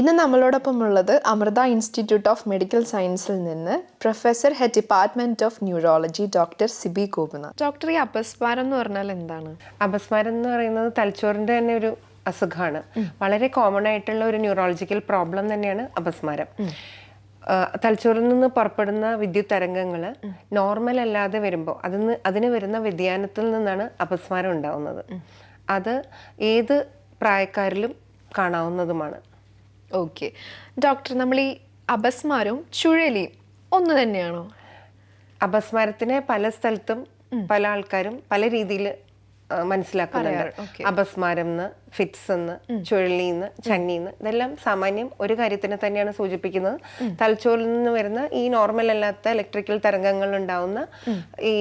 ഇന്ന് നമ്മളോടൊപ്പം ഉള്ളത് അമൃത ഇൻസ്റ്റിറ്റ്യൂട്ട് ഓഫ് മെഡിക്കൽ സയൻസിൽ നിന്ന് professor head department of neurology doctor Siby Gopinath. Doctor, ഈ അപസ്മാരം എന്ന് പറഞ്ഞാൽ എന്താണ്? അപസ്മാരം എന്ന് പറയുന്നത് തലച്ചോറിന്റെ തന്നെ ഒരു അസുഖമാണ്. വളരെ കോമൺ ആയിട്ടുള്ള ഒരു ന്യൂറോളജിക്കൽ പ്രോബ്ലം തന്നെയാണ് അപസ്മാരം. തലച്ചോറിൽ നിന്ന് പുറപ്പെടുന്ന വിദ്യുത് തരംഗങ്ങൾ നോർമൽ അല്ലാതെ വരുമ്പോൾ അതിന് വരുന്ന വ്യതിയാനത്തിൽ നിന്നാണ് അപസ്മാരം ഉണ്ടാവുന്നത്. അത് ഏത് പ്രായക്കാരിലും കാണാവുന്നതുമാണ്. ഓക്കെ ഡോക്ടർ, നമ്മൾ ഈ അപസ്മാരവും ചുഴലിയും ഒന്ന് തന്നെയാണോ? അപസ്മാരത്തിനെ പല സ്ഥലത്തും പല ആൾക്കാരും പല രീതിയിൽ മനസ്സിലാക്കുന്നുണ്ട്. അപസ്മാരം എന്ന്, ഫിറ്റ്സ് എന്ന്, ചുഴലിന്ന്, ചന്നിന്ന്, ഇതെല്ലാം സാമാന്യം ഒരു കാര്യത്തിനെ തന്നെയാണ് സൂചിപ്പിക്കുന്നത്. തലച്ചോറിൽ നിന്ന് വരുന്ന ഈ നോർമൽ അല്ലാത്ത ഇലക്ട്രിക്കൽ തരംഗങ്ങൾ ഉണ്ടാവുന്ന ഈ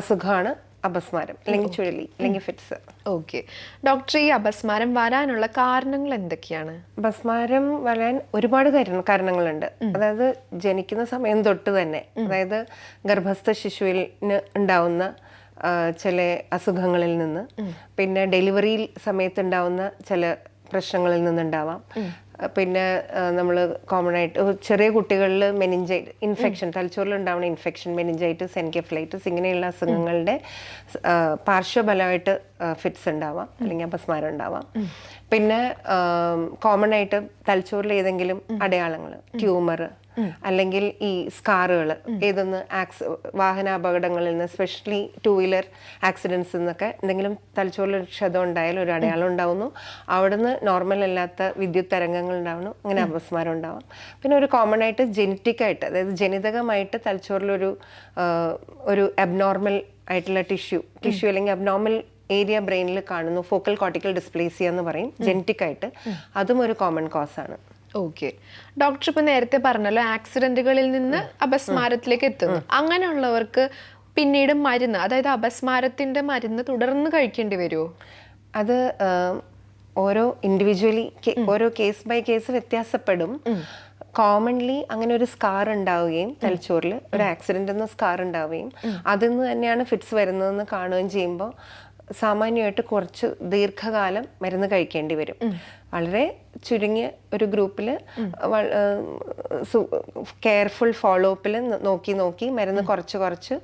അസുഖമാണ് അപസ്മാരം അല്ലെങ്കിൽ ചുഴലി അല്ലെങ്കിൽ ഫിറ്റ്സ്. ഓക്കെ ഡോക്ടർ, ഈ അപസ്മാരം വരാനുള്ള കാരണങ്ങൾ എന്തൊക്കെയാണ്? അപസ്മാരം വരാൻ ഒരുപാട് കാരണങ്ങളുണ്ട്. അതായത് ജനിക്കുന്ന സമയം തൊട്ട് തന്നെ, അതായത് ഗർഭസ്ഥ ശിശുവിന് ഉണ്ടാവുന്ന ചില അസുഖങ്ങളിൽ നിന്ന്, പിന്നെ ഡെലിവറി സമയത്തുണ്ടാവുന്ന ചില പ്രശ്നങ്ങളിൽ നിന്നുണ്ടാവാം. പിന്നെ നമ്മൾ കോമൺ ആയിട്ട് ചെറിയ കുട്ടികളിൽ ഇൻഫെക്ഷൻ, തലച്ചോറിൽ ഉണ്ടാവുന്ന ഇൻഫെക്ഷൻ, മെനിഞ്ചൈറ്റിസ്, എൻകെഫലൈറ്റിസ്, ഇങ്ങനെയുള്ള അസുഖങ്ങളുടെ പാർശ്വഫലമായിട്ട് ഫിറ്റ്സ് ഉണ്ടാവാം അല്ലെങ്കിൽ അപസ്മാരം ഉണ്ടാവാം. പിന്നെ കോമൺ ആയിട്ട് തലച്ചോറിൽ ഏതെങ്കിലും അടയാളങ്ങൾ, ട്യൂമർ അല്ലെങ്കിൽ ഈ സ്കാറുകൾ, ഏതൊന്ന് വാഹനാപകടങ്ങളിൽ നിന്ന്, എസ്പെഷ്യലി 2 വീലർ ആക്സിഡൻസിൽ നിന്നൊക്കെ എന്തെങ്കിലും തലച്ചോറിൽ ക്ഷതം ഉണ്ടായാലും ഒരു അടയാളം ഉണ്ടാവുന്നു. അവിടുന്ന് നോർമൽ അല്ലാത്ത വിദ്യുത് തരംഗങ്ങൾ ഉണ്ടാവുന്നു. അങ്ങനെ അപസ്മാരം ഉണ്ടാവാം. പിന്നെ ഒരു കോമൺ ആയിട്ട് ജെനറ്റിക്കായിട്ട്, അതായത് ജനിതകമായിട്ട് തലച്ചോറിലൊരു അബ്നോർമൽ ആയിട്ടുള്ള ടിഷ്യൂ അല്ലെങ്കിൽ അബ്നോർമൽ ഏരിയ ബ്രെയിനിൽ കാണുന്നു. ഫോക്കൽ കോർട്ടിക്കൽ ഡിസ്പ്ലേസിയ എന്ന് പറയും. ജെനറ്റിക്കായിട്ട് അതും ഒരു കോമൺ കോസാണ്. ഓക്കെ ഡോക്ടർ, ഇപ്പൊ നേരത്തെ പറഞ്ഞല്ലോ ആക്സിഡന്റുകളിൽ നിന്ന് അപസ്മാരത്തിലേക്ക് എത്തുന്നു. അങ്ങനെയുള്ളവർക്ക് പിന്നീട് മരുന്ന്, അതായത് അപസ്മാരത്തിന്റെ മരുന്ന് തുടർന്ന് കഴിക്കേണ്ടി വരുമോ? അത് ഓരോ ഇൻഡിവിജ്വലി ഓരോ കേസ് ബൈ കേസ് വ്യത്യാസപ്പെടും. കോമൺലി അങ്ങനെ ഒരു സ്കാർ ഉണ്ടാവുകയും തലച്ചോറിൽ ഒരു ആക്സിഡന്റ് എന്ന സ്കാർ ഉണ്ടാവുകയും അതിൽ നിന്ന് തന്നെയാണ് ഫിറ്റ്സ് വരുന്നതെന്ന് കാണുകയും ചെയ്യുമ്പോൾ സാമാന്യമായിട്ട് കുറച്ച് ദീർഘകാലം മരുന്ന് കഴിക്കേണ്ടി വരും. വളരെ ചുരുങ്ങിയ ഒരു ഗ്രൂപ്പിൽ കെയർഫുൾ ഫോളോ അപ്പിൽ നോക്കി മരുന്ന് കുറച്ച്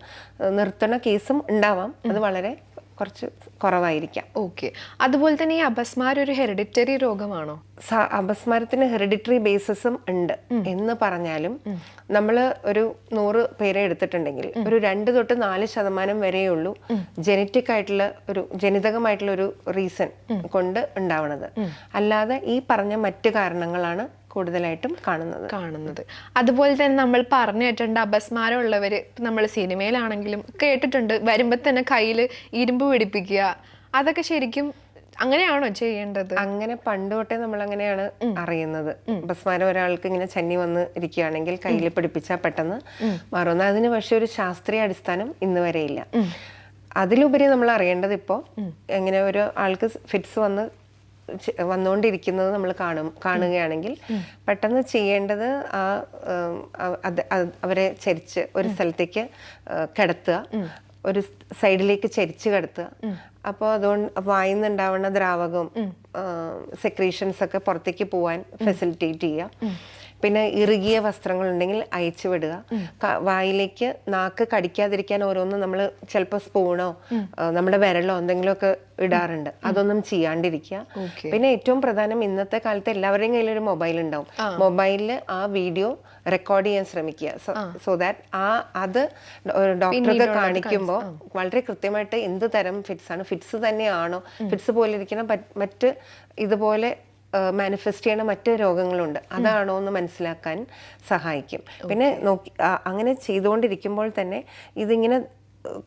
നിർത്തുന്ന കേസും ഉണ്ടാവാം. അത് വളരെ കുറച്ച് കുറവായിരിക്കാം. ഓക്കെ, അതുപോലെ തന്നെ ഈ അപസ്മാരം ഒരു ഹെറിഡിറ്ററി രോഗമാണോ? അപസ്മാരത്തിന് ഹെറിഡിറ്ററി ബേസിസും ഉണ്ട് എന്ന് പറഞ്ഞാലും നമ്മൾ ഒരു 100 പേരെ എടുത്തിട്ടുണ്ടെങ്കിൽ ഒരു 2 തൊട്ട് 4% വരെയുള്ളൂ ജനിതകമായിട്ടുള്ള ഒരു റീസൺ കൊണ്ട് ഉണ്ടാവണത്. അല്ലാതെ ഈ പറഞ്ഞ മറ്റു കാരണങ്ങളാണ് കൂടുതലായിട്ടും കാണുന്നത്. അതുപോലെ തന്നെ നമ്മൾ പറഞ്ഞു കേട്ടിട്ടുണ്ട്, അപസ്മാരം ഉള്ളവര് നമ്മൾ സിനിമയിലാണെങ്കിലും കേട്ടിട്ടുണ്ട്, വരുമ്പോ തന്നെ കയ്യിൽ ഇരുമ്പ് പിടിപ്പിക്കുക. അതൊക്കെ ശരിക്കും അങ്ങനെയാണോ ചെയ്യേണ്ടത്? അങ്ങനെ പണ്ട് തൊട്ടേ നമ്മൾ അങ്ങനെയാണ് അറിയുന്നത്. അപസ്മാരം ഒരാൾക്ക് ഇങ്ങനെ ചന്നി വന്ന് ഇരിക്കുകയാണെങ്കിൽ കയ്യിൽ പിടിപ്പിച്ചാൽ പെട്ടെന്ന് മാറുന്നു. അതിന് പക്ഷെ ഒരു ശാസ്ത്രീയ അടിസ്ഥാനം ഇന്ന് വരെയില്ല. അതിലുപരി നമ്മൾ അറിയേണ്ടത് ഇപ്പോൾ എങ്ങനെ ഒരു ആൾക്ക് ഫിറ്റ്സ് വന്നുകൊണ്ടിരിക്കുന്നത് നമ്മൾ കാണുകയാണെങ്കിൽ പെട്ടെന്ന് ചെയ്യേണ്ടത് അവരെ ചരിച്ച് ഒരു സ്ഥലത്തേക്ക് കിടത്തുക, ഒരു സൈഡിലേക്ക് ചരിച്ച് കിടത്തുക. അപ്പോൾ അതുകൊണ്ട് വായിന്നുണ്ടാവുന്ന ദ്രാവകവും സെക്രീഷൻസ് ഒക്കെ പുറത്തേക്ക് പോവാൻ ഫെസിലിറ്റേറ്റ് ചെയ്യുക. പിന്നെ ഇറുകിയ വസ്ത്രങ്ങളുണ്ടെങ്കിൽ അയച്ചു വിടുക. വായിലേക്ക് നാക്ക് കടിക്കാതിരിക്കാൻ ഓരോന്നും നമ്മൾ ചിലപ്പോൾ സ്പൂണോ നമ്മുടെ വിരലോ എന്തെങ്കിലുമൊക്കെ ഇടാറുണ്ട്. അതൊന്നും ചെയ്യാണ്ടിരിക്കുക. പിന്നെ ഏറ്റവും പ്രധാനം, ഇന്നത്തെ കാലത്ത് എല്ലാവരുടെയും കയ്യിലൊരു മൊബൈൽ ഉണ്ടാവും. മൊബൈലിൽ ആ വീഡിയോ റെക്കോർഡ് ചെയ്യാൻ ശ്രമിക്കുക. സോ ദാറ്റ് അത് ഡോക്ടർക്ക് കാണിക്കുമ്പോൾ വളരെ കൃത്യമായിട്ട് എന്ത് തരം ഫിറ്റ്സ് ആണ്, ഫിറ്റ്സ് തന്നെയാണോ, ഫിറ്റ്സ് പോലെ ഇരിക്കുന്ന മറ്റ് ഇതുപോലെ മാനിഫെസ്റ്റ് ചെയ്യണ മറ്റ് രോഗങ്ങളുണ്ട്, അതാണോ എന്ന് മനസ്സിലാക്കാൻ സഹായിക്കും. പിന്നെ അങ്ങനെ ചെയ്തുകൊണ്ടിരിക്കുമ്പോൾ തന്നെ ഇതിങ്ങനെ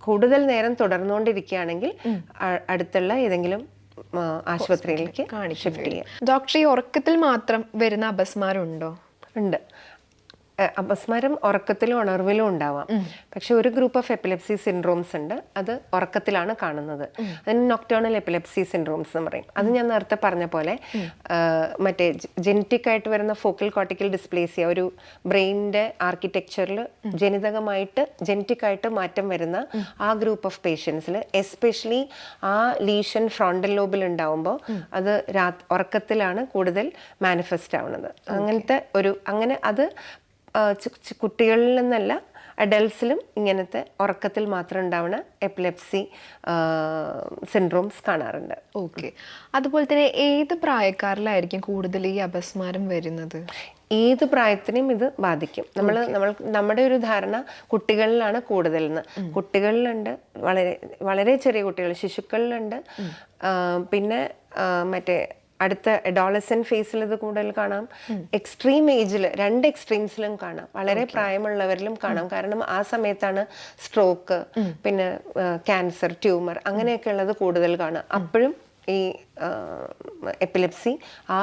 കൂടുതൽ നേരം തുടർന്നുകൊണ്ടിരിക്കുകയാണെങ്കിൽ അടുത്തുള്ള ഏതെങ്കിലും ആശുപത്രിയിലേക്ക് ഷിഫ്റ്റ് ചെയ്യാം. ഡോക്ടർ, ഈ ഉറക്കത്തിൽ മാത്രം വരുന്ന അപസ്മാരം ഉണ്ടോ? ഉണ്ട്. അപസ്മാരം ഉറക്കത്തിലും ഉണർവിലും ഉണ്ടാവാം. പക്ഷെ ഒരു ഗ്രൂപ്പ് ഓഫ് എപ്പിലെപ്സി സിൻഡ്രോംസ് ഉണ്ട്, അത് ഉറക്കത്തിലാണ് കാണുന്നത്. അതിന് നൊക്ടേണൽ എപ്പിലെപ്സി സിൻഡ്രോംസ് എന്ന് പറയും. അത് ഞാൻ നേരത്തെ പറഞ്ഞ പോലെ മറ്റേ ജെനറ്റിക് ആയിട്ട് വരുന്ന ഫോക്കൽ കോർട്ടിക്കൽ ഡിസ്പ്ലേസിയ, ഒരു ബ്രെയിനിന്റെ ആർക്കിടെക്ചറിൽ ജെനറ്റിക് ആയിട്ട് മാറ്റം വരുന്ന ആ ഗ്രൂപ്പ് ഓഫ് പേഷ്യൻസിൽ എസ്പെഷ്യലി ആ ലീഷൻ ഫ്രോണ്ടൽ ലോബിൽ ഉണ്ടാവുമ്പോൾ അത് ഉറക്കത്തിലാണ് കൂടുതൽ മാനിഫെസ്റ്റ് ആവുന്നത്. അങ്ങനെ അത് കുട്ടികളിൽ നിന്നല്ല, അഡൽട്സിലും ഇങ്ങനത്തെ ഉറക്കത്തിൽ മാത്രം ഉണ്ടാവുന്ന എപ്പിലെപ്സി സിൻഡ്രോംസ് കാണാറുണ്ട്. ഓക്കെ. അതുപോലെ തന്നെ ഏത് പ്രായക്കാരിലായിരിക്കും കൂടുതൽ ഈ അപസ്മാരം വരുന്നത്? ഏത് പ്രായത്തിനും ഇത് ബാധിക്കും. നമ്മുടെ ഒരു ധാരണ കുട്ടികളിലാണ് കൂടുതലെന്ന്. കുട്ടികളിലുണ്ട്, വളരെ വളരെ ചെറിയ കുട്ടികൾ, ശിശുക്കളിലുണ്ട്. പിന്നെ മറ്റേ അടുത്ത അഡോളസെന്റ് ഫേസിൽ ഇത് കൂടുതൽ കാണാം. എക്സ്ട്രീം ഏജിൽ, രണ്ട് എക്സ്ട്രീംസിലും കാണാം. വളരെ പ്രായമുള്ളവരിലും കാണാം. കാരണം ആ സമയത്താണ് സ്ട്രോക്ക്, പിന്നെ ക്യാൻസർ, ട്യൂമർ അങ്ങനെയൊക്കെ ഉള്ളത് കൂടുതൽ കാണാം. അപ്പോഴും ഈ എപ്പിലെപ്സി ആ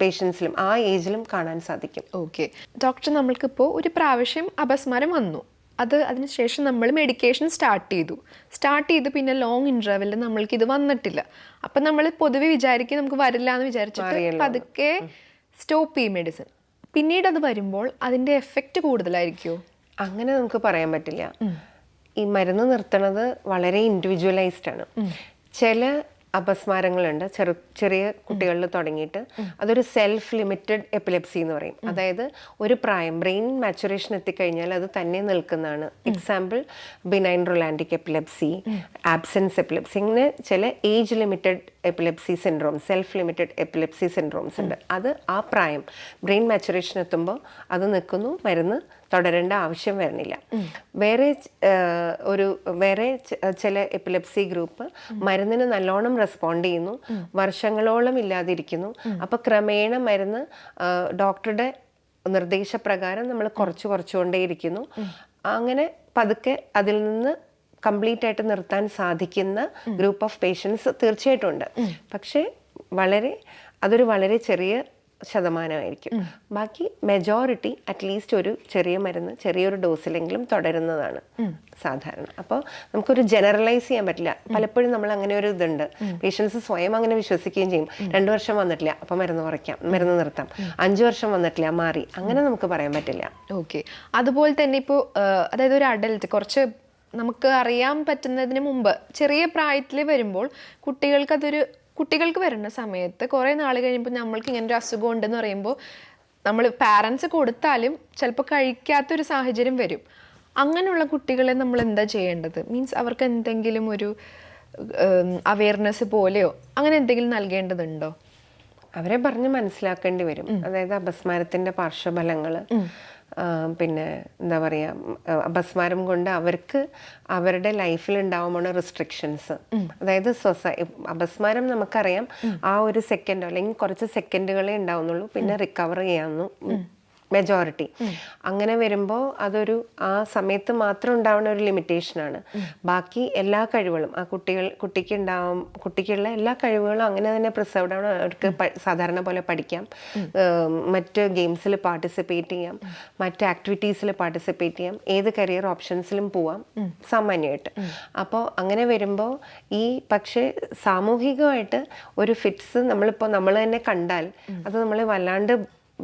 പേഷ്യൻസിലും ആ ഏജിലും കാണാൻ സാധിക്കും. ഓക്കെ ഡോക്ടർ, നമ്മൾക്കിപ്പോൾ ഒരു പ്രാവശ്യം അപസ്മാരം വന്നു, അതിനുശേഷം നമ്മൾ മെഡിക്കേഷൻ സ്റ്റാർട്ട് ചെയ്തു പിന്നെ ലോങ് ഇൻ്റർവെല്ലിൽ നമ്മൾക്ക് ഇത് വന്നിട്ടില്ല. അപ്പം നമ്മൾ പൊതുവെ വിചാരിക്കും നമുക്ക് വരില്ല എന്ന് വിചാരിച്ചിട്ട് പതുക്കെ സ്റ്റോപ്പ് ചെയ്യും മെഡിസിൻ. പിന്നീട് അത് വരുമ്പോൾ അതിൻ്റെ എഫക്റ്റ് കൂടുതലായിരിക്കുമോ? അങ്ങനെ നമുക്ക് പറയാൻ പറ്റില്ല. ഈ മരുന്ന് നിർത്തണത് വളരെ ഇൻഡിവിജ്വലൈസ്ഡ് ആണ്. ചില അപസ്മാരങ്ങളുണ്ട് ചെറിയ കുട്ടികളിൽ തുടങ്ങിയിട്ട് അതൊരു സെൽഫ് ലിമിറ്റഡ് എപ്പിലെപ്സി എന്ന് പറയും. അതായത് ഒരു പ്രായം, ബ്രെയിൻ മാച്ചുറേഷൻ എത്തിക്കഴിഞ്ഞാൽ അത് തന്നെ നിൽക്കുന്നതാണ്. Example benign Rolandic epilepsy, absence epilepsy, ഇങ്ങനെ ചില age limited epilepsy syndromes, self limited epilepsy syndromes ഉണ്ട്. അത് ആ പ്രായം ബ്രെയിൻ മാച്ചുറേഷൻ എത്തുമ്പോൾ അത് നിൽക്കുന്നു, മരുന്ന് തുടരേണ്ട ആവശ്യം വരുന്നില്ല. വേറെ ചില എപ്പിലെപ്സി ഗ്രൂപ്പ് മരുന്നിന് നല്ലോണം റെസ്പോണ്ട് ചെയ്യുന്നു, വർഷങ്ങളോളം ഇല്ലാതിരിക്കുന്നു. അപ്പോൾ ക്രമേണ മരുന്ന് ഡോക്ടറുടെ നിർദ്ദേശപ്രകാരം നമ്മൾ കുറച്ചുകൊണ്ടേയിരിക്കുന്നു. അങ്ങനെ പതുക്കെ അതിൽ നിന്ന് കംപ്ലീറ്റ് ആയിട്ട് നിർത്താൻ സാധിക്കുന്ന ഗ്രൂപ്പ് ഓഫ് പേഷ്യൻസ് തീർച്ചയായിട്ടും ഉണ്ട്. പക്ഷേ അതൊരു വളരെ ചെറിയ ശതമാനമായിരിക്കും. ബാക്കി മെജോറിറ്റി അറ്റ്ലീസ്റ്റ് ഒരു ചെറിയ മരുന്ന് ചെറിയൊരു ഡോസിലെങ്കിലും തുടരുന്നതാണ് സാധാരണ. അപ്പോൾ നമുക്കൊരു ജനറലൈസ് ചെയ്യാൻ പറ്റില്ല. പലപ്പോഴും നമ്മൾ അങ്ങനെ ഒരു ഇതുണ്ട്, പേഷ്യൻസ് സ്വയം അങ്ങനെ വിശ്വസിക്കുകയും ചെയ്യും. 2 വർഷം വന്നിട്ടില്ല അപ്പോൾ മരുന്ന് നിർത്താം, 5 വർഷം വന്നിട്ടില്ല മാറി, അങ്ങനെ നമുക്ക് പറയാൻ പറ്റില്ല. ഓക്കെ. അതുപോലെ തന്നെ ഇപ്പോൾ അതായത് ഒരു അഡൽട്ട് കുറച്ച് നമുക്ക് അറിയാൻ പറ്റുന്നതിന് മുമ്പ് ചെറിയ പ്രായത്തിൽ വരുമ്പോൾ കുട്ടികൾക്ക് വരുന്ന സമയത്ത് കുറേ നാൾ കഴിയുമ്പോൾ നമ്മൾക്ക് ഇങ്ങനെ ഒരു അസുഖം ഉണ്ടെന്ന് പറയുമ്പോൾ നമ്മൾ പാരൻസ് കൊടുത്താലും ചിലപ്പോൾ കഴിക്കാത്തൊരു സാഹചര്യം വരും. അങ്ങനെയുള്ള കുട്ടികളെ നമ്മൾ എന്താ ചെയ്യേണ്ടത്? മീൻസ് അവർക്ക് എന്തെങ്കിലും ഒരു അവയർനെസ് പോലെയോ അങ്ങനെ എന്തെങ്കിലും നൽകേണ്ടതുണ്ടോ? അവരെ പറഞ്ഞ് മനസ്സിലാക്കേണ്ടി വരും. അതായത് അപസ്മാരത്തിൻ്റെ പാർശ്വഫലങ്ങൾ, പിന്നെ എന്താ പറയുക, അപസ്മാരം കൊണ്ട് അവർക്ക് അവരുടെ ലൈഫിൽ ഉണ്ടാവുമ്പോൾ റെസ്ട്രിക്ഷൻസ്. അതായത് അപസ്മാരം നമുക്കറിയാം ആ ഒരു സെക്കൻഡോ അല്ലെങ്കിൽ കുറച്ച് സെക്കൻഡുകളെ ഉണ്ടാവുന്നുള്ളൂ, പിന്നെ റിക്കവർ ചെയ്യാവുന്നു മെജോറിറ്റി. അങ്ങനെ വരുമ്പോൾ അതൊരു ആ സമയത്ത് മാത്രം ഉണ്ടാവുന്ന ഒരു ലിമിറ്റേഷനാണ്. ബാക്കി എല്ലാ കഴിവുകളും ആ കുട്ടിക്കുള്ള എല്ലാ കഴിവുകളും അങ്ങനെ തന്നെ പ്രിസർവ്ഡ് ആണ്. അവർക്ക് സാധാരണ പോലെ പഠിക്കാം, മറ്റ് ഗെയിംസിൽ പാർട്ടിസിപ്പേറ്റ് ചെയ്യാം, മറ്റ് ആക്ടിവിറ്റീസിൽ പാർട്ടിസിപ്പേറ്റ് ചെയ്യാം, ഏത് കരിയർ ഓപ്ഷൻസിലും പോവാം സാമാന്യമായിട്ട്. അപ്പോൾ അങ്ങനെ വരുമ്പോൾ പക്ഷേ സാമൂഹികമായിട്ട് ഒരു ഫിറ്റ്സ് നമ്മൾ തന്നെ കണ്ടാൽ അത് നമ്മളെ വല്ലാണ്ട്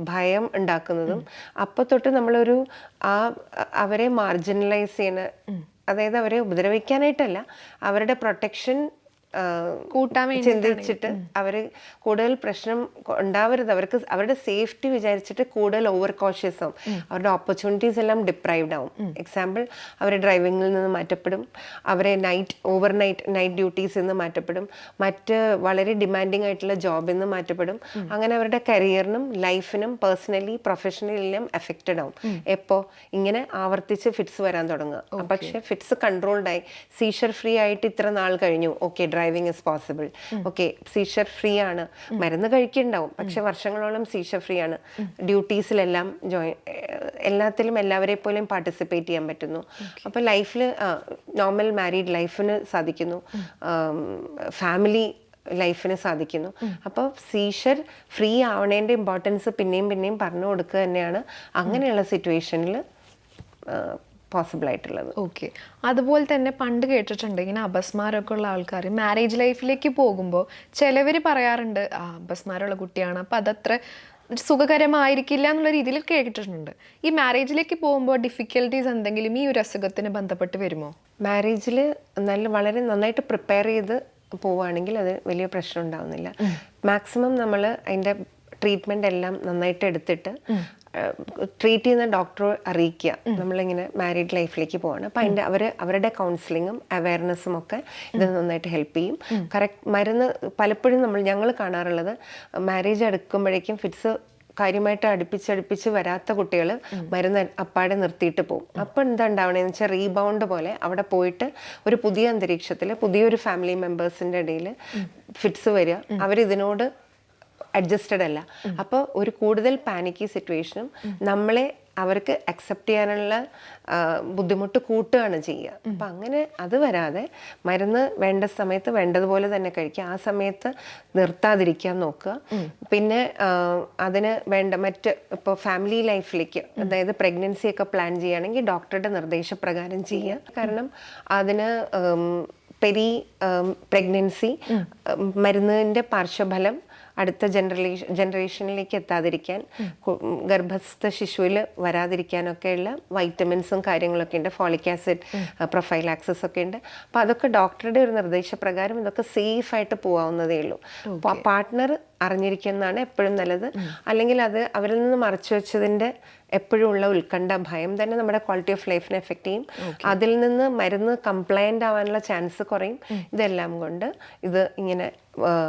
ഭയം ഉണ്ടാക്കുന്നതും, അപ്പോൾ തൊട്ട് നമ്മളൊരു അവരെ മാർജിനലൈസ് ചെയ്യുന്ന, അതായത് അവരെ ഉപദ്രവിക്കാനായിട്ടല്ല, അവരുടെ പ്രൊട്ടക്ഷൻ കൂട്ടാൻ ചിന്തിച്ചിട്ട് അവർ കൂടുതൽ പ്രശ്നം ഉണ്ടാവരുത്, അവരുടെ സേഫ്റ്റി വിചാരിച്ചിട്ട് കൂടുതൽ ഓവർ കോഷ്യസ് ആവും, അവരുടെ ഓപ്പർച്യൂണിറ്റീസ് എല്ലാം ഡിപ്രൈവ്ഡ് ആവും. എക്സാമ്പിൾ, അവരെ ഡ്രൈവിങ്ങിൽ നിന്ന് മാറ്റപ്പെടും, അവരെ നൈറ്റ് ഡ്യൂട്ടീസിൽ നിന്ന് മാറ്റപ്പെടും, മറ്റ് വളരെ ഡിമാൻഡിങ് ആയിട്ടുള്ള ജോബിൽ നിന്ന് മാറ്റപ്പെടും. അങ്ങനെ അവരുടെ കരിയറിനും ലൈഫിനും പേഴ്സണലി പ്രൊഫഷണലിലും എഫക്റ്റഡ് ആവും. എപ്പോൾ ഇങ്ങനെ ആവർത്തിച്ച് ഫിറ്റ്സ് വരാൻ തുടങ്ങുക. പക്ഷേ ഫിറ്റ്സ് കൺട്രോൾഡായി സീഷർ ഫ്രീ ആയിട്ട് ഇത്ര നാൾ കഴിഞ്ഞു, okay driving is possible, okay seizure free ആണ്, മരുന്ന് കഴിക്കുന്നുണ്ടാവും പക്ഷെ വർഷങ്ങളോളം സീഷർ ഫ്രീ ആണ്, ഡ്യൂട്ടീസിലെല്ലാം എല്ലാത്തിലും എല്ലാവരെ പോലും പാർട്ടിസിപ്പേറ്റ് ചെയ്യാൻ പറ്റുന്നു. അപ്പോൾ ലൈഫിൽ നോർമൽ മാരീഡ് ലൈഫിന് സാധിക്കുന്നു, ഫാമിലി ലൈഫിന് സാധിക്കുന്നു. അപ്പോൾ സീഷർ ഫ്രീ ആവണേൻ്റെ ഇമ്പോർട്ടൻസ് പിന്നെയും പറഞ്ഞു കൊടുക്കുക തന്നെയാണ് അങ്ങനെയുള്ള സിറ്റുവേഷനിൽ പോസിബിൾ ആയിട്ടുള്ളത്. ഓക്കെ. അതുപോലെ തന്നെ പണ്ട് കേട്ടിട്ടുണ്ട് ഇങ്ങനെ അപസ്മാരമൊക്കെ ഉള്ള ആൾക്കാർ മാരേജ് ലൈഫിലേക്ക് പോകുമ്പോൾ ചിലവർ പറയാറുണ്ട് അപസ്മാരമുള്ള കുട്ടിയാണ്, അപ്പം അതത്ര സുഖകരമായിരിക്കില്ല എന്നുള്ള രീതിയിൽ കേട്ടിട്ടുണ്ട്. ഈ മാരേജിലേക്ക് പോകുമ്പോൾ ഡിഫിക്കൽട്ടീസ് എന്തെങ്കിലും ഈ ഒരു അസുഖത്തിന് ബന്ധപ്പെട്ട് വരുമോ? മാരേജിൽ വളരെ നന്നായിട്ട് പ്രിപ്പയർ ചെയ്ത് പോവുകയാണെങ്കിൽ അത് വലിയ പ്രശ്നം ഉണ്ടാവുന്നില്ല. മാക്സിമം നമ്മൾ അതിൻ്റെ ട്രീറ്റ്മെൻ്റ് എല്ലാം നന്നായിട്ട് എടുത്തിട്ട് ട്രീറ്റ് ചെയ്യുന്ന ഡോക്ടറെ അറിയിക്കുക നമ്മളിങ്ങനെ മാരീഡ് ലൈഫിലേക്ക് പോവാണ്. അപ്പം അവരുടെ കൗൺസിലിങ്ങും അവയർനെസ്സും ഒക്കെ ഇത് നന്നായിട്ട് ഹെൽപ്പ് ചെയ്യും. കറക്റ്റ് മരുന്ന് പലപ്പോഴും ഞങ്ങൾ കാണാറുള്ളത് മാരേജ് അടുക്കുമ്പോഴേക്കും ഫിറ്റ്സ് കാര്യമായിട്ട് അടുപ്പിച്ച് വരാത്ത കുട്ടികൾ മരുന്ന് അപ്പാടെ നിർത്തിയിട്ട് പോകും. അപ്പോൾ എന്താ ഉണ്ടാവണേന്ന് വെച്ചാൽ റീബൗണ്ട് പോലെ അവിടെ പോയിട്ട് ഒരു പുതിയ അന്തരീക്ഷത്തിൽ പുതിയൊരു ഫാമിലി മെമ്പേഴ്സിൻ്റെ ഇടയിൽ ഫിറ്റ്സ് വരിക, അവരിതിനോട് അഡ്ജസ്റ്റഡ് അല്ല. അപ്പോൾ ഒരു കൂടുതൽ പാനിക്കി സിറ്റുവേഷനും അവർക്ക് അക്സെപ്റ്റ് ചെയ്യാനുള്ള ബുദ്ധിമുട്ട് കൂട്ടുകയാണ് ചെയ്യുക. അപ്പം അങ്ങനെ അത് വരാതെ മരുന്ന് വേണ്ട സമയത്ത് വേണ്ടതുപോലെ തന്നെ കഴിക്കുക, ആ സമയത്ത് നിർത്താതിരിക്കാൻ നോക്കുക. പിന്നെ അതിന് വേണ്ട ഇപ്പോൾ ഫാമിലി ലൈഫിലേക്ക്, അതായത് പ്രഗ്നൻസി ഒക്കെ പ്ലാൻ ചെയ്യുകയാണെങ്കിൽ ഡോക്ടറുടെ നിർദ്ദേശപ്രകാരം ചെയ്യുക. കാരണം അതിന് പ്രഗ്നൻസി മരുന്നിൻ്റെ പാർശ്വഫലം അടുത്ത ജനറേഷനിലേക്ക് എത്താതിരിക്കാൻ, ഗർഭസ്ഥ ശിശുവിൽ വരാതിരിക്കാനൊക്കെയുള്ള വൈറ്റമിൻസും കാര്യങ്ങളൊക്കെ ഉണ്ട്, ഫോളിക് ആസിഡ് പ്രൊഫൈലാക്സിസ് ഒക്കെ ഉണ്ട്. അപ്പോൾ അതൊക്കെ ഡോക്ടറുടെ ഒരു നിർദ്ദേശപ്രകാരം ഇതൊക്കെ സേഫായിട്ട് പോകാവുന്നതേ ഉള്ളൂ. പാർട്ട്ണർ അറിഞ്ഞിരിക്കുന്നതാണ് എപ്പോഴും നല്ലത്. അല്ലെങ്കിൽ അത് അവരിൽ നിന്ന് മറച്ചു വെച്ചതിൻ്റെ എപ്പോഴും ഉള്ള ഉത്കണ്ഠ, ഭയം തന്നെ നമ്മുടെ ക്വാളിറ്റി ഓഫ് ലൈഫിനെ എഫക്റ്റ് ചെയ്യും. അതിൽ നിന്ന് മരുന്ന് കംപ്ലൈൻ്റ് ആവാനുള്ള ചാൻസ് കുറയും. ഇതെല്ലാം കൊണ്ട് ഇത് ഇങ്ങനെ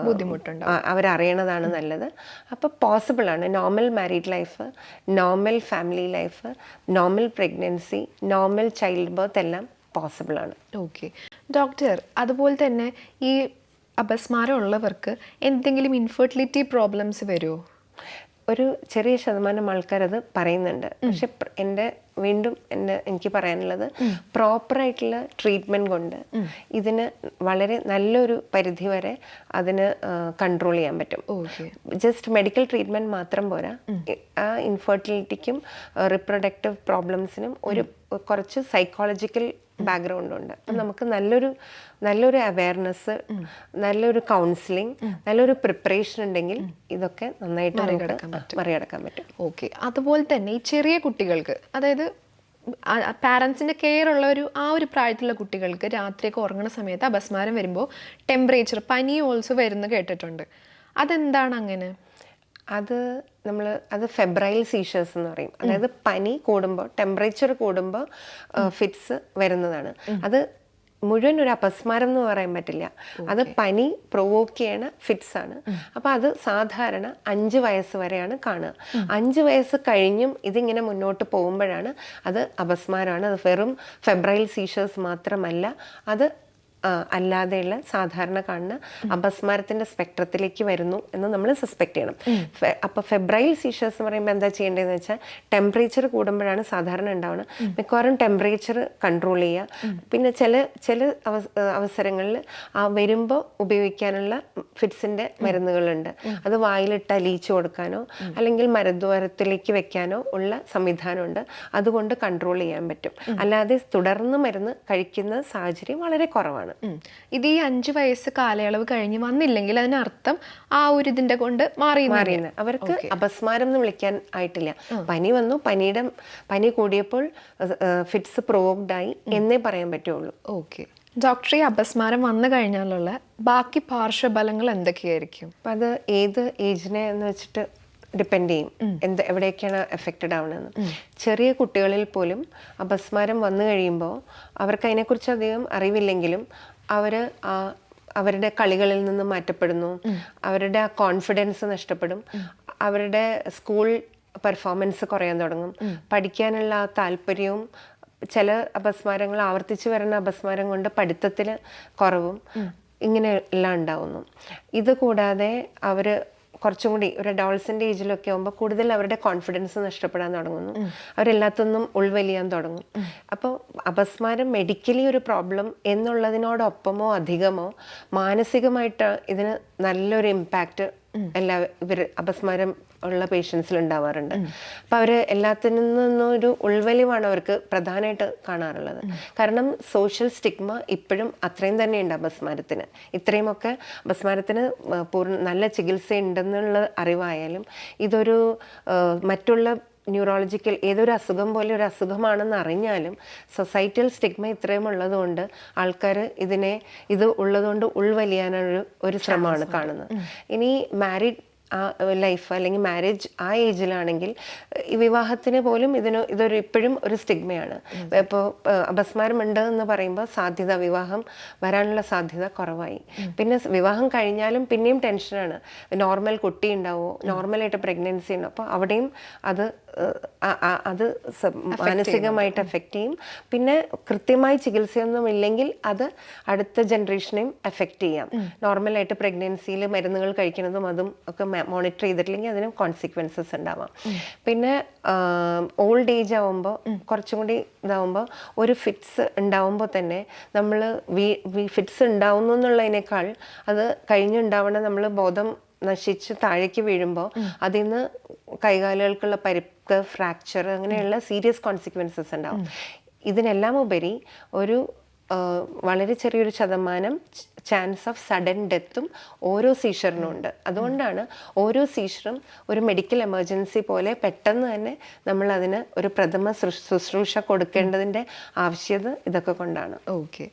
ബുദ്ധിമുട്ടുണ്ടാവും, അവരറിയണതാണ് നല്ലത്. അപ്പോൾ പോസിബിളാണ് normal married life, normal family life, normal pregnancy, normal child birth എല്ലാം പോസിബിളാണ്. ഓക്കെ ഡോക്ടർ, അതുപോലെ തന്നെ ഈ അപസ്മാരം ഉള്ളവർക്ക് എന്തെങ്കിലും ഇൻഫെർട്ടിലിറ്റി പ്രോബ്ലംസ് വരുമോ? ഒരു ചെറിയ ശതമാനം ആൾക്കാരത് പറയുന്നുണ്ട്. പക്ഷെ എനിക്ക് പറയാനുള്ളത് പ്രോപ്പറായിട്ടുള്ള ട്രീറ്റ്മെൻറ്റ് കൊണ്ട് ഇതിന് വളരെ നല്ലൊരു പരിധി വരെ അതിന് കൺട്രോൾ ചെയ്യാൻ പറ്റും. ജസ്റ്റ് മെഡിക്കൽ ട്രീറ്റ്മെൻറ്റ് മാത്രം പോരാ. ആ ഇൻഫെർട്ടിലിറ്റിക്കും റിപ്രൊഡക്റ്റീവ് പ്രോബ്ലംസിനും കുറച്ച് സൈക്കോളജിക്കൽ ബാക്ക്ഗ്രൗണ്ട് ഉണ്ട്. അപ്പം നമുക്ക് നല്ലൊരു അവയർനെസ്, നല്ലൊരു കൗൺസിലിംഗ്, നല്ലൊരു പ്രിപ്പറേഷൻ ഉണ്ടെങ്കിൽ ഇതൊക്കെ നന്നായിട്ട് മറികടക്കാൻ പറ്റും. ഓക്കെ. അതുപോലെ തന്നെ ഈ ചെറിയ കുട്ടികൾക്ക്, അതായത് പാരൻസിൻ്റെ കെയർ ഉള്ള ഒരു പ്രായത്തിലുള്ള കുട്ടികൾക്ക് രാത്രിയൊക്കെ ഉറങ്ങുന്ന സമയത്ത് അപസ്മാരം വരുമ്പോൾ ടെമ്പറേച്ചർ, പനി ഓൾസോ വരുന്ന കേട്ടിട്ടുണ്ട്. അതെന്താണ് അങ്ങനെ? അത് ഫെബ്രൈൽ സീഷേഴ്സ് എന്ന് പറയും. അതായത് പനി കൂടുമ്പോൾ, ടെമ്പറേച്ചർ കൂടുമ്പോൾ ഫിറ്റ്സ് വരുന്നതാണ്. അത് മുഴുവൻ ഒരു അപസ്മാരം എന്ന് പറയാൻ പറ്റില്ല. അത് പനി പ്രൊവോക്ക് ചെയ്യണ ഫിറ്റ്സ് ആണ്. അപ്പോൾ അത് സാധാരണ 5 വയസ്സ് വരെയാണ് കാണുക. 5 വയസ്സ് കഴിഞ്ഞും ഇതിങ്ങനെ മുന്നോട്ട് പോകുമ്പോഴാണ് അത് അപസ്മാരമാണ്. അത് വെറും ഫെബ്രൈൽ സീഷേഴ്സ് മാത്രമല്ല, അത് അല്ലാതെയുള്ള സാധാരണ കാണുന്ന അപസ്മാരത്തിൻ്റെ സ്പെക്ട്രത്തിലേക്ക് വരുന്നു എന്ന് നമ്മൾ സസ്പെക്ട് ചെയ്യണം. അപ്പോൾ ഫെബ്രൈൽ സീഷേഴ്സ് എന്ന് പറയുമ്പോൾ എന്താ ചെയ്യേണ്ടതെന്ന് വെച്ചാൽ ടെമ്പറേച്ചർ കൂടുമ്പോഴാണ് സാധാരണ ഉണ്ടാവുന്നത്. മിക്കവാറും ടെമ്പറേച്ചർ കൺട്രോൾ ചെയ്യുക. പിന്നെ ചില അവസരങ്ങളിൽ വരുമ്പോൾ ഉപയോഗിക്കാനുള്ള ഫിറ്റ്സിൻ്റെ മരുന്നുകളുണ്ട്. അത് വായിലിട്ട് അലിയിച്ചു കൊടുക്കാനോ അല്ലെങ്കിൽ മരദ്വാരത്തിലേക്ക് വെക്കാനോ ഉള്ള സംവിധാനമുണ്ട്. അതുകൊണ്ട് കൺട്രോൾ ചെയ്യാൻ പറ്റും. അല്ലാതെ തുടർന്ന് മരുന്ന് കഴിക്കുന്ന സാഹചര്യം വളരെ കുറവാണ്. ഇത് ഈ 5 വയസ്സ് കാലയളവ് കഴിഞ്ഞ് വന്നില്ലെങ്കിൽ അതിനർത്ഥം ആ ഒരു ഇതിന്റെ കൊണ്ട് മാറിയെന്ന്. അവർക്ക് അപസ്മാരം എന്ന് വിളിക്കാൻ ആയിട്ടില്ല. പനി വന്നു, പനി കൂടിയപ്പോൾ ഫിറ്റ്സ് പ്രൊവോക്ഡ് ആയി എന്നേ പറയാൻ പറ്റുള്ളൂ. ഓക്കെ ഡോക്ടർ, ഈ അപസ്മാരം വന്നു കഴിഞ്ഞാലുള്ള ബാക്കി പാർശ്വഫലങ്ങൾ എന്തൊക്കെയായിരിക്കും? അപ്പം അത് ഏത് ഏജിനെ എന്ന് വെച്ചിട്ട് ഡിപ്പെൻഡ് ചെയ്യും എവിടെയൊക്കെയാണ് എഫക്റ്റഡ് ആവുന്നതെന്ന്. ചെറിയ കുട്ടികളിൽ പോലും അപസ്മാരം വന്നു കഴിയുമ്പോൾ അവർക്ക് അതിനെക്കുറിച്ച് അധികം അറിവില്ലെങ്കിലും അവരുടെ കളികളിൽ നിന്ന് മാറ്റപ്പെടുന്നു, അവരുടെ ആ കോൺഫിഡൻസ് നഷ്ടപ്പെടും, അവരുടെ സ്കൂൾ പെർഫോമൻസ് കുറയാൻ തുടങ്ങും, പഠിക്കാനുള്ള ആ താല്പര്യവും, ചില അപസ്മാരങ്ങൾ ആവർത്തിച്ച് വരുന്ന അപസ്മാരം കൊണ്ട് പഠിത്തത്തിൽ കുറവും ഇങ്ങനെ എല്ലാം ഉണ്ടാവുന്നു. ഇത് കൂടാതെ അവർ കുറച്ചും കൂടി ഒരു അഡോൾസെൻ്റ് ഏജിലൊക്കെ ആകുമ്പോൾ കൂടുതൽ അവരുടെ കോൺഫിഡൻസ് നഷ്ടപ്പെടാൻ തുടങ്ങുന്നു, അവരെല്ലാത്തൊന്നും ഉൾവലിയാൻ തുടങ്ങും. അപ്പോൾ അപസ്മാരം മെഡിക്കലി ഒരു പ്രോബ്ലം എന്നുള്ളതിനോടൊപ്പമോ അധികമോ മാനസികമായിട്ട് ഇതിന് നല്ലൊരു ഇമ്പാക്റ്റ് ഇവർ അപസ്മാരം ഉള്ള പേഷ്യൻസിൽ ഉണ്ടാവാറുണ്ട്. അപ്പം അവർ എല്ലാത്തിൽ നിന്നും ഒരു ഉൾവലിവാണ് അവർക്ക് പ്രധാനമായിട്ട് കാണാറുള്ളത്. കാരണം സോഷ്യൽ സ്റ്റിഗ്മ ഇപ്പോഴും അത്രയും തന്നെയുണ്ട് അപസ്മാരത്തിന്. ഇത്രയുമൊക്കെ അപസ്മാരത്തിന് നല്ല ചികിത്സ ഉണ്ടെന്നുള്ള അറിവായാലും ഇതൊരു മറ്റുള്ള ന്യൂറോളജിക്കൽ ഏതൊരു അസുഖം പോലെ ഒരു അസുഖമാണെന്ന് അറിഞ്ഞാലും സൊസൈറ്റിയൽ സ്റ്റിഗ്മ ഇത്രയും ഉള്ളതുകൊണ്ട് ആൾക്കാർ ഇത് ഉള്ളതുകൊണ്ട് ഉൾവലിയാനൊരു ശ്രമമാണ് കാണുന്നത്. ഇനി മാരീഡ് ലൈഫ് അല്ലെങ്കിൽ മാരേജ് ആ ഏജിലാണെങ്കിൽ ഈ വിവാഹത്തിന് പോലും ഇതൊരു ഇപ്പോഴും ഒരു സ്റ്റിഗ്മയാണ്. ഇപ്പോൾ അപസ്മാരം ഉണ്ട് എന്ന് പറയുമ്പോൾ വിവാഹം വരാനുള്ള സാധ്യത കുറവായി. പിന്നെ വിവാഹം കഴിഞ്ഞാലും പിന്നെയും ടെൻഷനാണ്, നോർമൽ കുട്ടി ഉണ്ടാവുമോ, നോർമലായിട്ട് പ്രഗ്നൻസി ഉണ്ടോ. അപ്പോൾ അവിടെയും അത് മാനസികമായിട്ട് എഫക്റ്റ് ചെയ്യും. പിന്നെ കൃത്യമായി ചികിത്സയൊന്നും ഇല്ലെങ്കിൽ അത് അടുത്ത ജനറേഷനെയും എഫക്റ്റ് ചെയ്യാം. നോർമലായിട്ട് പ്രഗ്നൻസിയിൽ മരുന്നുകൾ കഴിക്കുന്നതും അതും ഒക്കെ മോണിറ്റർ ചെയ്തിട്ടില്ലെങ്കിൽ അതിനും കോൺസിക്വൻസസ് ഉണ്ടാവാം. പിന്നെ ഓൾഡ് ഏജ് ആവുമ്പോൾ കുറച്ചും കൂടി ഇതാവുമ്പോൾ ഒരു ഫിറ്റ്സ് ഉണ്ടാവുമ്പോൾ തന്നെ നമ്മൾ ഫിറ്റ്സ് ഉണ്ടാവുന്നു എന്നുള്ളതിനേക്കാൾ അത് കഴിഞ്ഞുണ്ടാവണം നമ്മൾ ബോധം നശിച്ച് താഴേക്ക് വീഴുമ്പോൾ അതിൽ നിന്ന് കൈകാലുകൾക്കുള്ള പരിക്ക്, ഫ്രാക്ചർ, അങ്ങനെയുള്ള സീരിയസ് കോൺസിക്വൻസസ് ഉണ്ടാവും. ഇതിനെല്ലാം ഉപരി ഒരു വളരെ ചെറിയൊരു ശതമാനം ചാൻസ് ഓഫ് സഡൻ ഡെത്തും ഓരോ സീഷറിനും ഉണ്ട്. അതുകൊണ്ടാണ് ഓരോ സീഷറും ഒരു മെഡിക്കൽ എമർജൻസി പോലെ പെട്ടെന്ന് തന്നെ നമ്മൾ അതിന് ഒരു പ്രഥമ ശുശ്രൂഷ കൊടുക്കേണ്ടതിൻ്റെ ആവശ്യകത ഇതൊക്കെ കൊണ്ടാണ്. ഓക്കെ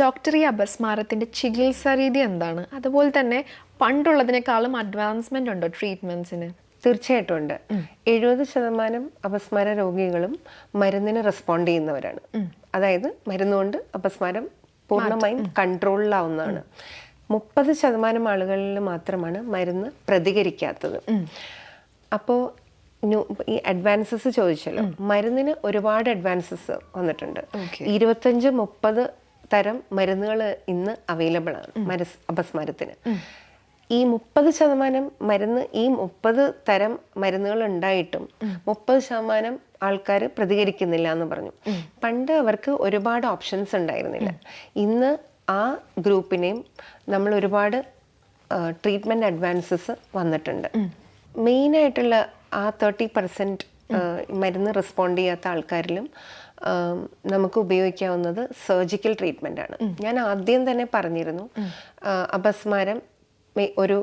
ഡോക്ടർ, ഈ അപസ്മാരത്തിൻ്റെ ചികിത്സാ രീതി എന്താണ്? അതുപോലെ തന്നെ പണ്ടുള്ളതിനേക്കാളും അഡ്വാൻസ്മെന്റ് ഉണ്ടോ ട്രീറ്റ്മെന്റ്സിന്? തീർച്ചയായിട്ടും ഉണ്ട്. 70% അപസ്മാര രോഗികളും മരുന്നിന് റെസ്പോണ്ട് ചെയ്യുന്നവരാണ്. അതായത് മരുന്നുകൊണ്ട് അപസ്മാരം പൂർണ്ണമായും കൺട്രോളിലാവുന്നതാണ്. 30% ആളുകളിൽ മാത്രമാണ് മരുന്ന് പ്രതികരിക്കാത്തത്. അപ്പോൾ ഈ അഡ്വാൻസസ് ചോദിച്ചല്ലോ, മരുന്നിന് ഒരുപാട് അഡ്വാൻസസ് വന്നിട്ടുണ്ട്. 25-30 തരം മരുന്നുകൾ ഇന്ന് അവൈലബിൾ ആണ് അപസ്മാരത്തിന്. ഈ 30% മരുന്ന്, ഈ 30 തരം മരുന്നുകൾ ഉണ്ടായിട്ടും 30% ആൾക്കാർ പ്രതികരിക്കുന്നില്ല എന്ന് പറഞ്ഞു. പണ്ട് അവർക്ക് ഒരുപാട് ഓപ്ഷൻസ് ഉണ്ടായിരുന്നില്ല. ഇന്ന് ആ ഗ്രൂപ്പിനെയും നമ്മൾ ഒരുപാട് ട്രീറ്റ്മെൻറ്റ് അഡ്വാൻസസ് വന്നിട്ടുണ്ട്. മെയിനായിട്ടുള്ള ആ 30% മരുന്ന് റെസ്പോണ്ട് ചെയ്യാത്ത ആൾക്കാരിലും നമുക്ക് ഉപയോഗിക്കാവുന്നത് സർജിക്കൽ ട്രീറ്റ്മെൻ്റ് ആണ്. ഞാൻ ആദ്യം തന്നെ പറഞ്ഞിരുന്നു, അപസ്മാരം ഒരു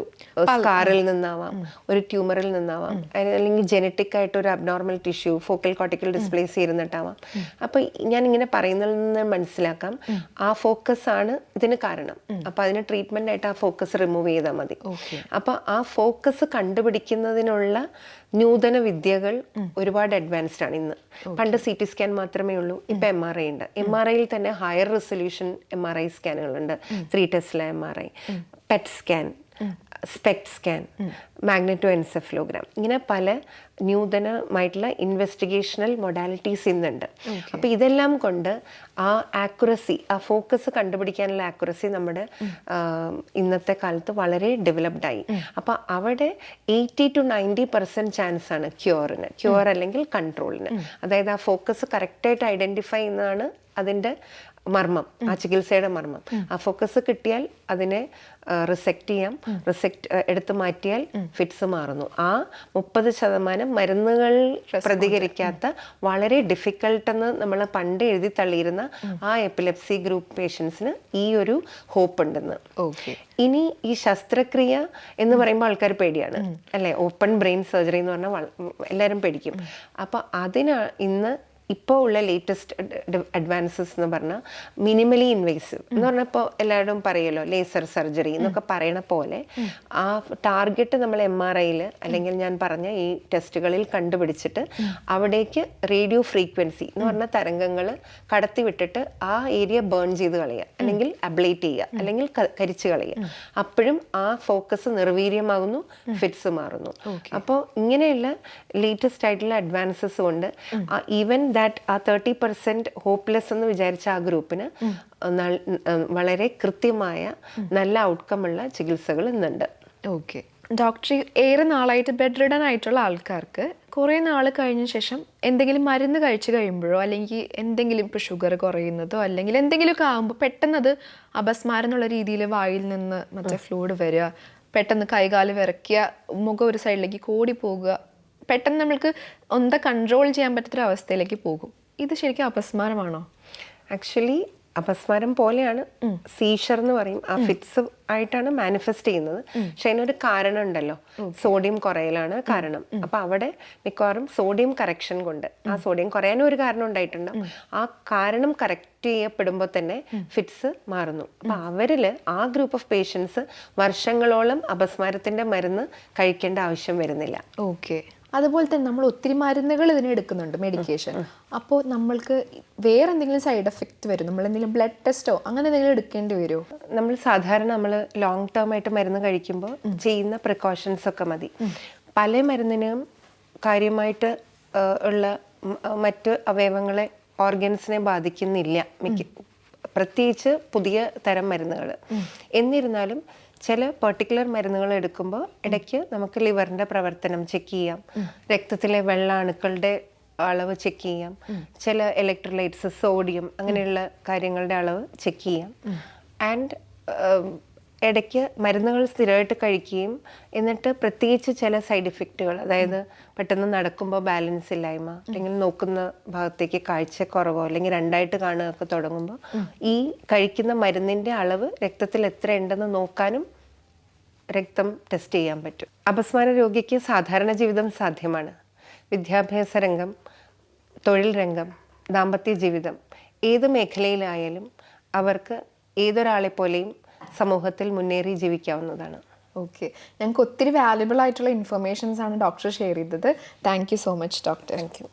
സ്കാറിൽ നിന്നാവാം, ഒരു ട്യൂമറിൽ നിന്നാവാം, അല്ലെങ്കിൽ ജനറ്റിക് ആയിട്ട് ഒരു abnormal tissue, focal cortical dysplasia ചെയ്തിട്ടാവാം. അപ്പോൾ ഞാൻ ഇങ്ങനെ പറയുന്നതിൽ നിന്ന് മനസ്സിലാക്കാം ആ ഫോക്കസ് ആണ് ഇതിന് കാരണം. അപ്പോൾ അതിന് ട്രീറ്റ്മെൻ്റ് ആയിട്ട് ആ ഫോക്കസ് റിമൂവ് ചെയ്താൽ മതി. അപ്പോൾ ആ ഫോക്കസ് കണ്ടുപിടിക്കുന്നതിനുള്ള നൂതന വിദ്യകൾ ഒരുപാട് അഡ്വാൻസ്ഡ് ആണ് ഇന്ന്. പണ്ട് CT സ്കാൻ മാത്രമേ ഉള്ളൂ, ഇപ്പം MRI ഉണ്ട്. MRIയിൽ തന്നെ higher resolution MRI സ്കാനുകളുണ്ട്, 3 Tesla MRI, PET scan, SPECT scan, magneto encephalogram, ഇങ്ങനെ പല നൂതനമായിട്ടുള്ള ഇൻവെസ്റ്റിഗേഷണൽ മൊഡാലിറ്റീസ് ഇന്നുണ്ട്. അപ്പോൾ ഇതെല്ലാം കൊണ്ട് ആ ആക്യുറസി, ആ ഫോക്കസ് കണ്ടുപിടിക്കാനുള്ള ആക്യുറസി നമ്മുടെ ഇന്നത്തെ കാലത്ത് വളരെ ഡെവലപ്ഡ് ആയി. അപ്പോൾ അവിടെ 80-90% ചാൻസ് ആണ് ക്യൂർ അല്ലെങ്കിൽ കൺട്രോളിന്. അതായത് ആ ഫോക്കസ് കറക്റ്റായിട്ട് ഐഡൻറ്റിഫൈ ചെയ്യുന്നതാണ് അതിൻ്റെ മർമ്മം, ആ ചികിത്സയുടെ മർമ്മം. ആ ഫോക്കസ് കിട്ടിയാൽ അതിനെ റിസെക്റ്റ് ചെയ്യാം, എടുത്തു മാറ്റിയാൽ ഫിറ്റ്സ് മാറുന്നു. ആ 30% മരുന്നുകൾ പ്രതികരിക്കാത്ത വളരെ ഡിഫിക്കൾട്ടെന്ന് നമ്മൾ പണ്ട് എഴുതി തള്ളിയിരുന്ന ആ എപ്പിലെപ്സി ഗ്രൂപ്പ് പേഷ്യൻസിന് ഈ ഒരു ഹോപ്പ് ഉണ്ടെന്ന്. ഇനി ഈ ശസ്ത്രക്രിയ എന്ന് പറയുമ്പോൾ ആൾക്കാർ പേടിയാണ് അല്ലേ, ഓപ്പൺ ബ്രെയിൻ സർജറി എന്ന് പറഞ്ഞാൽ എല്ലാവരും പേടിക്കും. അപ്പോൾ ഇന്ന് ഇപ്പോൾ ഉള്ള ലേറ്റസ്റ്റ് അഡ്വാൻസസ് എന്ന് പറഞ്ഞാൽ മിനിമലി ഇൻവേസീവ് എന്ന് പറഞ്ഞാൽ ഇപ്പോൾ എല്ലാവരും പറയുമല്ലോ ലേസർ സർജറി എന്നൊക്കെ പറയണ പോലെ ആ ടാർഗറ്റ് നമ്മൾ MRIയിൽ അല്ലെങ്കിൽ ഞാൻ പറഞ്ഞ ഈ ടെസ്റ്റുകളിൽ കണ്ടുപിടിച്ചിട്ട് അവിടേക്ക് റേഡിയോ ഫ്രീക്വൻസി എന്ന് പറഞ്ഞ തരംഗങ്ങൾ കടത്തിവിട്ടിട്ട് ആ ഏരിയ ബേൺ ചെയ്ത് കളയുക, അല്ലെങ്കിൽ അബ്ലേറ്റ് ചെയ്യുക, അല്ലെങ്കിൽ കരിച്ചു കളയുക. അപ്പോഴും ആ ഫോക്കസ് നിർവീര്യമാകുന്നു, ഫിറ്റ്സ് മാറുന്നു. അപ്പോൾ ഇങ്ങനെയുള്ള ലേറ്റസ്റ്റ് ആയിട്ടുള്ള അഡ്വാൻസസ് കൊണ്ട് ഈവൻ ആ 30% ഹോപ്പ്ലെസ് എന്ന് വിചാരിച്ച ആ ഗ്രൂപ്പിന് വളരെ കൃത്യമായ നല്ല ഔട്ട്കം ഉള്ള ചികിത്സകൾ ഇന്നുണ്ട്. ഓക്കെ ഡോക്ടർ ഏറെ നാളായിട്ട് ബെഡ് റിഡൻ ആയിട്ടുള്ള ആൾക്കാർക്ക് കുറേ നാൾ കഴിഞ്ഞ ശേഷം എന്തെങ്കിലും മരുന്ന് കഴിച്ചു കഴിയുമ്പോഴോ അല്ലെങ്കിൽ എന്തെങ്കിലും ഇപ്പോൾ ഷുഗർ കുറയുന്നതോ അല്ലെങ്കിൽ എന്തെങ്കിലുമൊക്കെ ആകുമ്പോൾ പെട്ടെന്ന് അത് അപസ്മാരം എന്നുള്ള രീതിയിൽ വായിൽ നിന്ന് മറ്റേ ഫ്ലൂയിഡ് വരിക, പെട്ടെന്ന് കൈകാല് വിറയ്ക്കുക, മുഖം ഒരു സൈഡിലേക്ക് കോടി പോകുക, പെട്ടെന്ന് നമ്മൾക്ക് ഒന്ന് കൺട്രോൾ ചെയ്യാൻ പറ്റാത്തൊരു അവസ്ഥയിലേക്ക് പോകും. ഇത് ശരിക്കും അപസ്മാരമാണോ? ആക്ച്വലി അപസ്മാരം പോലെയാണ് സീഷർ എന്ന് പറയും. ആ ഫിറ്റ്സ് ആയിട്ടാണ് മാനിഫെസ്റ്റ് ചെയ്യുന്നത്. പക്ഷെ അതിനൊരു കാരണം ഉണ്ടല്ലോ, സോഡിയം കുറയലാണ് കാരണം. അപ്പൊ അവിടെ മിക്കവാറും സോഡിയം കറക്ഷൻ കൊണ്ട് ആ സോഡിയം കുറയാനും ഒരു കാരണം ഉണ്ടായിട്ടുണ്ടാവും. ആ കാരണം കറക്റ്റ് ചെയ്യപ്പെടുമ്പോൾ തന്നെ ഫിറ്റ്സ് മാറുന്നു. അപ്പൊ അവരില് ആ ഗ്രൂപ്പ് ഓഫ് പേഷ്യൻസ് വർഷങ്ങളോളം അപസ്മാരത്തിന്റെ മരുന്ന് കഴിക്കേണ്ട ആവശ്യം വരുന്നില്ല. ഓക്കെ. അതുപോലെ തന്നെ നമ്മൾ ഒത്തിരി മരുന്നുകൾ ഇതിന് എടുക്കുന്നുണ്ട്, മെഡിക്കേഷൻ. അപ്പോൾ നമ്മൾക്ക് വേറെ എന്തെങ്കിലും സൈഡ് എഫക്റ്റ് വരും? നമ്മൾ എന്തെങ്കിലും ബ്ലഡ് ടെസ്റ്റോ അങ്ങനെ എന്തെങ്കിലും എടുക്കേണ്ടി വരുമോ? നമ്മൾ സാധാരണ നമ്മൾ ലോങ് ടേം ആയിട്ട് മരുന്ന് കഴിക്കുമ്പോൾ ചെയ്യുന്ന പ്രിക്കോഷൻസ് ഒക്കെ മതി. പല മരുന്നിനും കാര്യമായിട്ട് ഉള്ള മറ്റ് അവയവങ്ങളെ, ഓർഗൻസിനെ ബാധിക്കുന്നില്ല പ്രത്യേകിച്ച് പുതിയ തരം മരുന്നുകൾ. എന്നിരുന്നാലും ചില പെർട്ടിക്കുലർ മരുന്നുകൾ എടുക്കുമ്പോൾ ഇടയ്ക്ക് നമുക്ക് ലിവറിന്റെ പ്രവർത്തനം ചെക്ക് ചെയ്യാം, രക്തത്തിലെ വെള്ള അണുക്കളുടെ അളവ് ചെക്ക് ചെയ്യാം, ചില ഇലക്ട്രോലൈറ്റ്സ്, സോഡിയം അങ്ങനെയുള്ള കാര്യങ്ങളുടെ അളവ് ചെക്ക് ചെയ്യാം. ആൻഡ് ഇടയ്ക്ക് മരുന്നുകൾ സ്ഥിരമായിട്ട് കഴിക്കുകയും എന്നിട്ട് പ്രത്യേകിച്ച് ചില സൈഡ് ഇഫക്റ്റുകൾ, അതായത് പെട്ടെന്ന് നടക്കുമ്പോൾ ബാലൻസ് ഇല്ലായ്മ, അല്ലെങ്കിൽ നോക്കുന്ന ഭാഗത്തേക്ക് കാഴ്ചക്കുറവോ അല്ലെങ്കിൽ രണ്ടായിട്ട് കാണുകയൊക്കെ തുടങ്ങുമ്പോൾ ഈ കഴിക്കുന്ന മരുന്നിൻ്റെ അളവ് രക്തത്തിൽ എത്ര ഉണ്ടെന്ന് നോക്കാനും രക്തം ടെസ്റ്റ് ചെയ്യാൻ പറ്റും. അപസ്മാര രോഗിക്ക് സാധാരണ ജീവിതം സാധ്യമാണ്. വിദ്യാഭ്യാസ രംഗം, തൊഴിൽ രംഗം, ദാമ്പത്യ ജീവിതം, ഏത് മേഖലയിലായാലും അവർക്ക് ഏതൊരാളെ പോലെയും സമൂഹത്തിൽ മുന്നേറി ജീവിക്കാവുന്നതാണ്. ഓക്കെ. ഞങ്ങൾക്ക് ഒത്തിരി വാല്യുബിൾ ആയിട്ടുള്ള ഇൻഫർമേഷൻസ് ആണ് ഡോക്ടർ ഷെയർ ചെയ്തത്. Thank you so much doctor. Thank you.